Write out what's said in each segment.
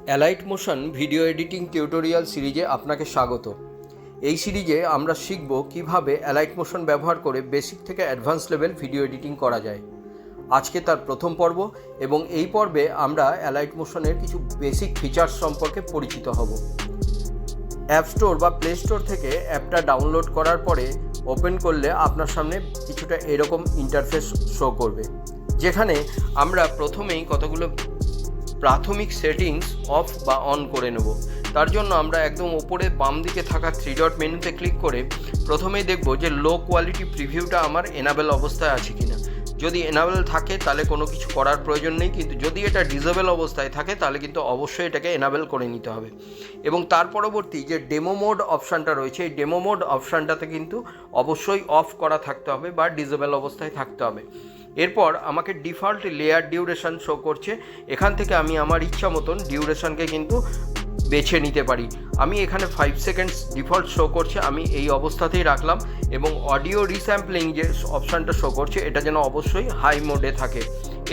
Allied motion video editing tutorial সিরিজে আপনাকে স্বাগত। এই সিরিজে আমরা শিখব কিভাবে অ্যালাইট মোশন ব্যবহার করে বেসিক থেকে অ্যাডভান্স লেভেল ভিডিও এডিটিং করা যায়। আজকে তার প্রথম পর্ব এবং এই পর্বে আমরা অ্যালাইট মোশনের কিছু বেসিক ফিচার্স সম্পর্কে পরিচিত হব। অ্যাপ স্টোর বা প্লে স্টোর থেকে অ্যাপটা ডাউনলোড করার পরে ওপেন করলে আপনার সামনে কিছুটা এরকম ইন্টারফেস শো করবে, যেখানে আমরা প্রথমেই কতগুলো প্রাথমিক সেটিংস অফ বা অন করে নেব। তার জন্য আমরা একদম ওপরে বাম দিকে থাকা 3 ডট মেনুতে ক্লিক করে প্রথমেই দেখব যে লো কোয়ালিটি প্রিভিউটা আমার এনাবেল অবস্থায় আছে কিনা। যদি এনাবেল থাকে তাহলে কোনো কিছু করার প্রয়োজন নেই, কিন্তু যদি এটা ডিসেবল অবস্থায় থাকে তাহলে কিন্তু অবশ্যই এটাকে এনাবেল করে নিতে হবে। এবং তার পরবর্তী যে ডেমো মোড অপশানটা রয়েছে, এই ডেমো মোড অপশানটাতে কিন্তু অবশ্যই অফ করা থাকতে হবে বা ডিসেবল অবস্থায় থাকতে হবে। এরপর আমাকে ডিফল্ট লেয়ার ডিউরেশন শো করছে। এখান থেকে আমি আমার ইচ্ছা মতন ডিউরেশনকে কিন্তু বেছে নিতে পারি। আমি এখানে 5 সেকেন্ডস ডিফল্ট শো করছে, আমি এই অবস্থাতেই রাখলাম। এবং অডিও রিস্যাম্পলিং যে অপশানটা শো করছে এটা যেন অবশ্যই হাই মোডে থাকে।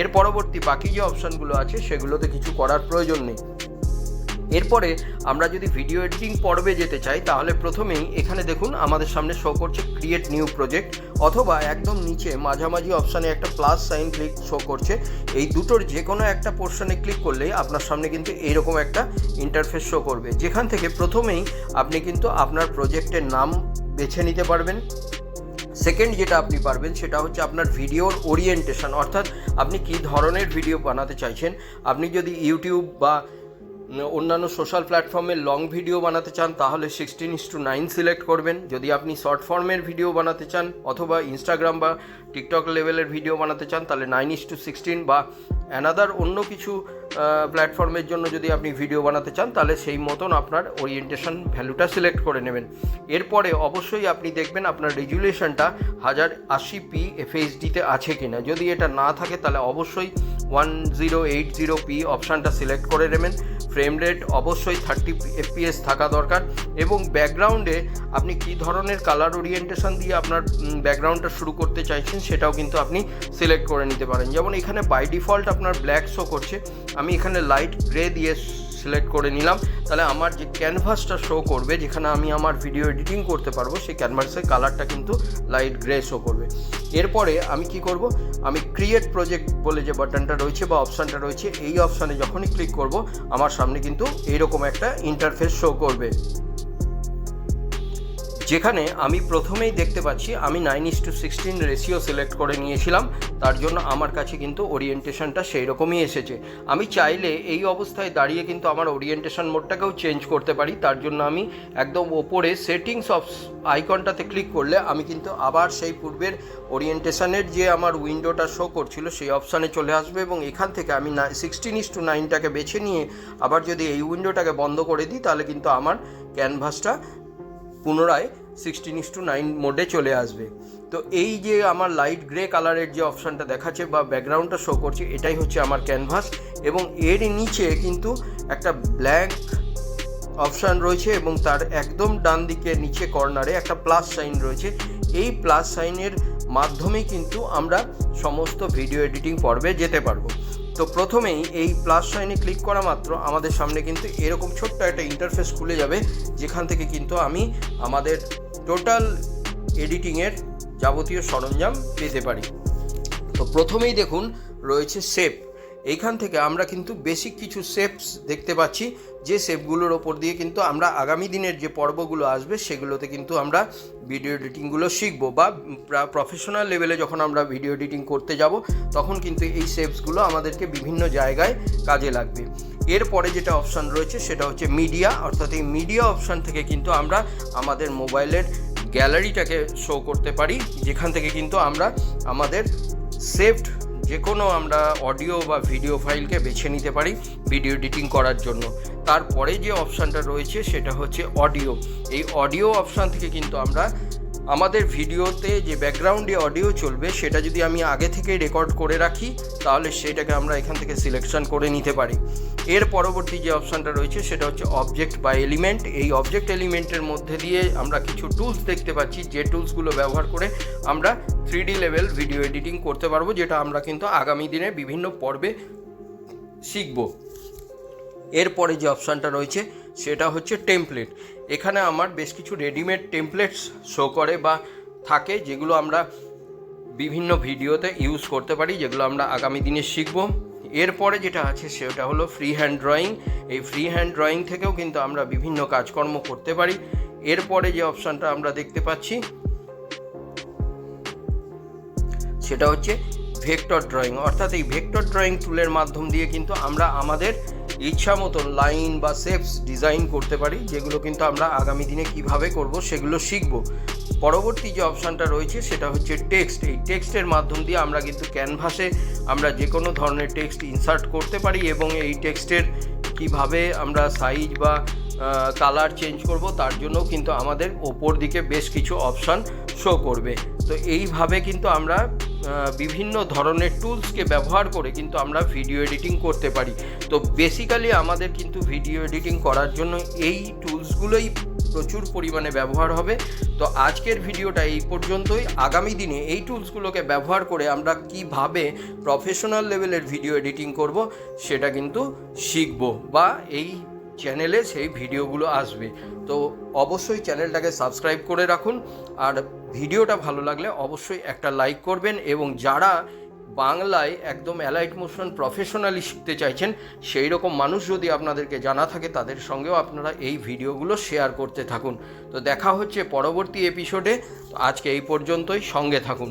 এর পরবর্তী বাকি যে অপশানগুলো আছে সেগুলোতে কিছু করার প্রয়োজন নেই। এরপরে আমরা যদি ভিডিও এডিটিং পর্বে যেতে চাই তাহলে প্রথমেই এখানে দেখুন আমাদের সামনে শো করছে ক্রিয়েট নিউ প্রজেক্ট, অথবা একদম নিচে মাঝামাঝি অপশানে একটা প্লাস সাইন ক্লিক শো করছে। এই দুটোর যে কোনো একটা পোর্শনে ক্লিক করলেই আপনার সামনে কিন্তু এইরকম একটা ইন্টারফেস শো করবে, যেখান থেকে প্রথমেই আপনি কিন্তু আপনার প্রজেক্টের নাম বেছে নিতে পারবেন। সেকেন্ড যেটা আপনি পারবেন সেটা হচ্ছে আপনার ভিডিওর ওরিয়েন্টেশন, অর্থাৎ আপনি কী ধরনের ভিডিও বানাতে চাইছেন। আপনি যদি ইউটিউব বা অন্যান্য সোশ্যাল প্ল্যাটফর্মে লং ভিডিও বানাতে চান তাহলে 16:9 সিলেক্ট করবেন। যদি আপনি শর্ট ফর্মের ভিডিও বানাতে চান অথবা ইনস্টাগ্রাম বা টিকটক লেভেলের ভিডিও বানাতে চান তাহলে 9:16 বা অ্যানাদার অন্য কিছু প্ল্যাটফর্মের জন্য যদি আপনি ভিডিও বানাতে চান তাহলে সেই মতন আপনার ওরিয়েন্টেশন ভ্যালুটা সিলেক্ট করে নেবেন। এরপরে অবশ্যই আপনি দেখবেন আপনার রেজুলেশনটা 1080p FHD-তে আছে কিনা। যদি এটা না থাকে তাহলে অবশ্যই 1080p অপশানটা সিলেক্ট করে নেবেন। ফ্রেম রেট অবশ্যই 30 fps থাকা দরকার। এবং ব্যাকগ্রাউন্ডে আপনি কী ধরনের কালার ওরিয়েন্টেশন দিয়ে আপনার ব্যাকগ্রাউন্ডটা শুরু করতে চাইছেন সেটাও কিন্তু আপনি সিলেক্ট করে নিতে পারেন। যেমন এখানে বাই ডিফল্ট আপনার ব্ল্যাক শো করছে, আমি এখানে লাইট গ্রে দিয়ে সিলেক্ট করে নিলাম। তাহলে আমার যে ক্যানভাসটা শো করবে, যেখানে আমি আমার ভিডিও এডিটিং করতে পারবো, সেই ক্যানভাসের কালারটা কিন্তু লাইট গ্রে শো করবে। এরপরে আমি কি করব, আমি ক্রিয়েট প্রজেক্ট বলে যে বাটনটা রয়েছে বা অপশানটা রয়েছে, এই অপশানে যখনই ক্লিক করব আমার সামনে কিন্তু এইরকম একটা ইন্টারফেস শো করবে, যেখানে আমি প্রথমেই দেখতে পাচ্ছি আমি 9:16 রেশিও সিলেক্ট করে নিয়েছিলাম। তার জন্য আমার কাছে কিন্তু ওরিয়েন্টেশনটা সেই রকমই এসেছে। আমি চাইলে এই অবস্থায় দাঁড়িয়ে কিন্তু আমার ওরিয়েন্টেশন মোডটাকেও চেঞ্জ করতে পারি। তার জন্য আমি একদম ওপরে সেটিংস অফ আইকনটাতে ক্লিক করলে আমি কিন্তু আবার সেই পূর্বের ওরিয়েন্টেশনের যে আমার উইন্ডোটা শো করছিল সেই অপশানে চলে আসবে। এবং এখান থেকে আমি 16:9টাকে বেছে নিয়ে আবার যদি এই উইন্ডোটাকে বন্ধ করে দিই তাহলে কিন্তু আমার ক্যানভাসটা পুনরায় 16:9 মোডে চলে আসবে। তো এই যে আমার লাইট গ্রে কালারের যে অপশানটা দেখাচ্ছে বা ব্যাকগ্রাউন্ডটা শো করছে, এটাই হচ্ছে আমার ক্যানভাস। এবং এর নিচে কিন্তু একটা ব্ল্যাঙ্ক অপশান রয়েছে এবং তার একদম ডান দিকে নিচে কর্নারে একটা প্লাস সাইন রয়েছে। এই প্লাস সাইনের মাধ্যমে কিন্তু আমরা সমস্ত ভিডিও এডিটিং পর্বে যেতে পারবো। তো প্রথমেই এই প্লাস সাইনে ক্লিক করা মাত্র আমাদের সামনে কিন্তু এরকম ছোট্ট একটা ইন্টারফেস খুলে যাবে, যেখান থেকে কিন্তু আমি আমাদের টোটাল এডিটিংয়ের যাবতীয় সরঞ্জাম পেতে পারি। তো প্রথমেই দেখুন রয়েছে শেপ। এইখান থেকে আমরা কিন্তু বেসিক কিছু শেপস দেখতে পাচ্ছি, যে শেপগুলোর ওপর দিয়ে কিন্তু আমরা আগামী দিনের যে পর্বগুলো আসবে সেগুলোতে কিন্তু আমরা ভিডিও এডিটিংগুলো শিখবো, বা প্রফেশনাল লেভেলে যখন আমরা ভিডিও এডিটিং করতে যাব তখন কিন্তু এই শেপসগুলো আমাদেরকে বিভিন্ন জায়গায় কাজে লাগবে। এরপরে যেটা অপশান রয়েছে সেটা হচ্ছে মিডিয়া, অর্থাৎ এই মিডিয়া অপশান থেকে কিন্তু আমরা আমাদের মোবাইলের গ্যালারিটাকে শো করতে পারি, যেখান থেকে কিন্তু আমরা আমাদের সেভড যে কোনো আমরা অডিও বা ভিডিও ফাইলকে বেছে নিতে পারি ভিডিও এডিটিং করার জন্য। তারপরে যে অপশানটা রয়েছে সেটা হচ্ছে অডিও। এই অডিও অপশান থেকে কিন্তু আমরা আমাদের ভিডিওতে যে ব্যাকগ্রাউন্ডে অডিও চলবে সেটা যদি আমি আগে থেকে রেকর্ড করে রাখি তাহলে সেটাকে আমরা এখান থেকে সিলেকশন করে নিতে পারি। এর পরবর্তী যে অপশানটা রয়েছে সেটা হচ্ছে অবজেক্ট বা এলিমেন্ট। এই অবজেক্ট এলিমেন্টের মধ্যে দিয়ে আমরা কিছু টুলস দেখতে পাচ্ছি, যে টুলসগুলো ব্যবহার করে আমরা 3D লেভেল ভিডিও এডিটিং করতে পারবো, যেটা আমরা কিন্তু আগামী দিনে বিভিন্ন পর্বে শিখব। এরপরে যে অপশানটা রয়েছে সেটা হচ্ছে টেমপ্লেট। এখানে আমার বেশ কিছু রেডিমেড টেমপ্লেটস শো করে বা থাকে, যেগুলো আমরা বিভিন্ন ভিডিওতে ইউজ করতে পারি, যেগুলো আমরা আগামী দিনে শিখব। এরপরে যেটা আছে সেটা হলো ফ্রি হ্যান্ড ড্রয়িং। এই ফ্রি হ্যান্ড ড্রয়িং থেকেও কিন্তু আমরা বিভিন্ন কাজকর্ম করতে পারি। এরপরে যে অপশানটা আমরা দেখতে পাচ্ছি সেটা হচ্ছে ভেক্টর ড্রয়িং, অর্থাৎ এই ভেক্টর ড্রয়িং টুলের মাধ্যম দিয়ে কিন্তু আমরা আমাদের ইচ্ছা মতন লাইন বা শেপস ডিজাইন করতে পারি, যেগুলো কিন্তু আমরা আগামী দিনে কিভাবে করব সেগুলো শিখব। পরবর্তী যে অপশানটা রয়েছে সেটা হচ্ছে টেক্সট। এই টেক্সটের মাধ্যম দিয়ে আমরা কিন্তু ক্যানভাসে আমরা যে কোনো ধরনের টেক্সট ইনসার্ট করতে পারি এবং এই টেক্সটের কিভাবে আমরা সাইজ বা কালার চেঞ্জ করব তার জন্য কিন্তু আমাদের ওপর দিকে বেশ কিছু অপশান শো করবে। তো এইভাবে কিন্তু আমরা বিভিন্ন ধরনের টুলসকে ব্যবহার করে কিন্তু আমরা ভিডিও এডিটিং করতে পারি। তো বেসিক্যালি আমাদের কিন্তু ভিডিও এডিটিং করার জন্য এই টুলসগুলোই প্রচুর পরিমাণে ব্যবহার হবে। তো আজকের ভিডিওটা এই পর্যন্তই। আগামী দিনে এই টুলসগুলোকে ব্যবহার করে আমরা কিভাবে প্রফেশনাল লেভেলের ভিডিও এডিটিং করব সেটা কিন্তু শিখব, বা এই চ্যানেলে সেই ভিডিওগুলো আসবে। তো অবশ্যই চ্যানেলটাকে সাবস্ক্রাইব করে রাখুন, আর ভিডিওটা ভালো লাগলে অবশ্যই একটা লাইক করবেন। এবং যারা বাংলায় একদম অ্যালাইট মোশন প্রফেশনালি শিখতে চাইছেন সেই রকম মানুষ যদি আপনাদেরকে জানা থাকে, তাদের সঙ্গেও আপনারা এই ভিডিওগুলো শেয়ার করতে থাকুন। তো দেখা হচ্ছে পরবর্তী এপিসোডে। আজকে এই পর্যন্তই, সঙ্গে থাকুন।